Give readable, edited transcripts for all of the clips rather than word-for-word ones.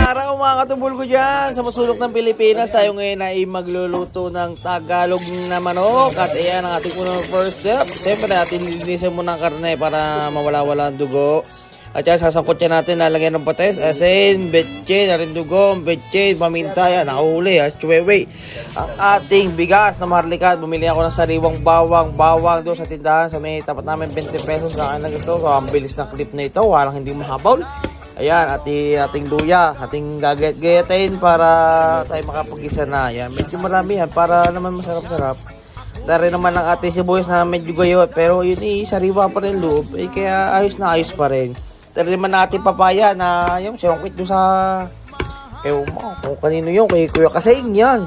araw mga katubol ko dyan sa masulok ng Pilipinas. Tayo ngayon ay magluluto ng Tagalog na manok. At ayan ang ating unang first step. Siyempre natin linisin muna ang karne para mawala-wala ang dugo. At yan, sasangkot yan natin, lalagyan ng pates, asin, betchin, arindugo, betchin, paminta, yan, nakahuli, chwewe. Ang ating bigas na maharlikat, bumili ako ng sariwang bawang doon sa tindahan, sa may tapat namin 20 pesos na lang ito. So, ang bilis na clip na ito, walang hindi mahabaw. Ayan, ating luya, ating gagayat-gayatin para tayo makapag-isa na. Ayan, medyo marami yan para naman masarap-sarap. Dari naman ang ating sibuyas na medyo gayot, pero yun sariwa pa rin loob. Kaya ayos na ayos pa rin. Dari naman natin papaya na yung sirongkit doon sa... Ewan mo, kung kanino yun, kay Kuya Kasing yan.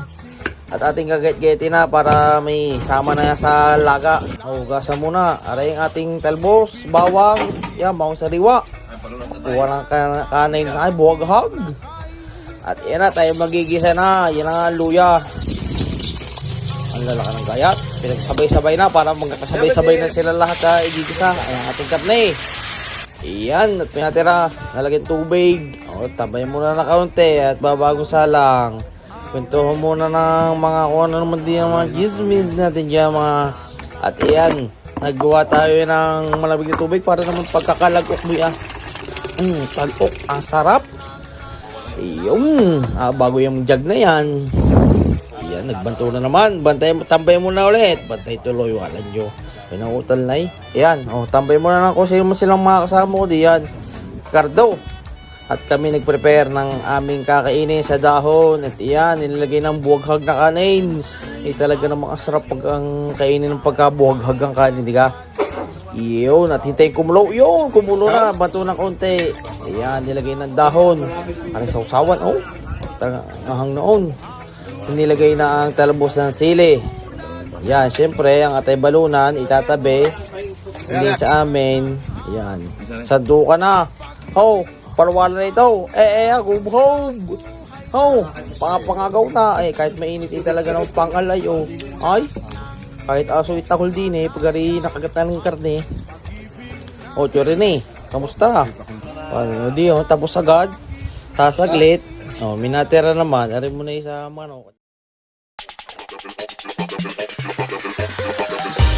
At ating gagayat-gayatin na para may sama na sa laga. Hugasan muna. Aray ang ating talbos, bawang, yan, bawang sariwa. Kuha ng kanin ay buwaghag. At yan na, tayo magigisa na. Yan ang luya. Ang lalaki ng gayat. Pinagsabay-sabay na para magkakasabay-sabay na sila lahat na igigisa. Ayan ating karne. Iyan, at pinatira. Nalagyan tubig. O, tabay muna na kaunti at babagong salang. Kwentuhan muna ng mga kung ano naman din ang mga gizmiz natin dyan mga. At iyan, naggawa tayo ng malamig na tubig para naman pagkakalagok mo yan. Talok, ang sarap. Yung bago yung jug na yan. Yan, nagbanto na naman. Tambay mo na ulit. Bantay tuloy, wala nyo. Pinangutal na yan. Tambay mo na lang kung sino mo silang mga kasama ko diyan. Cardo. At kami nagprepare ng aming kakainin sa dahon. At yan, nilagay ng buwaghag na kanin. Talaga namang asarap pag ang kainin ng pagkabuwaghag ang kanin, di ka? Yun, at hintayin kumulo. Yun, kumulo na. Bato ng konti. Ayan, nilagay ng dahon. Ano sausawan? Ahang noon. Nilagay na ang talbos ng sili. Ayan, syempre, ang atay balunan, itatabi. Hindi sa amin. Ayan. Sando ka na. Palwala na ito. Hub. Pangagaw na. Kahit mainit talaga ng pangalay. Ay. Kahit aso itakol din pagari nakagatan ng karne. Rin kamusta? Tapos agad, tasaglit. Minatera naman, arin mo na isa manok.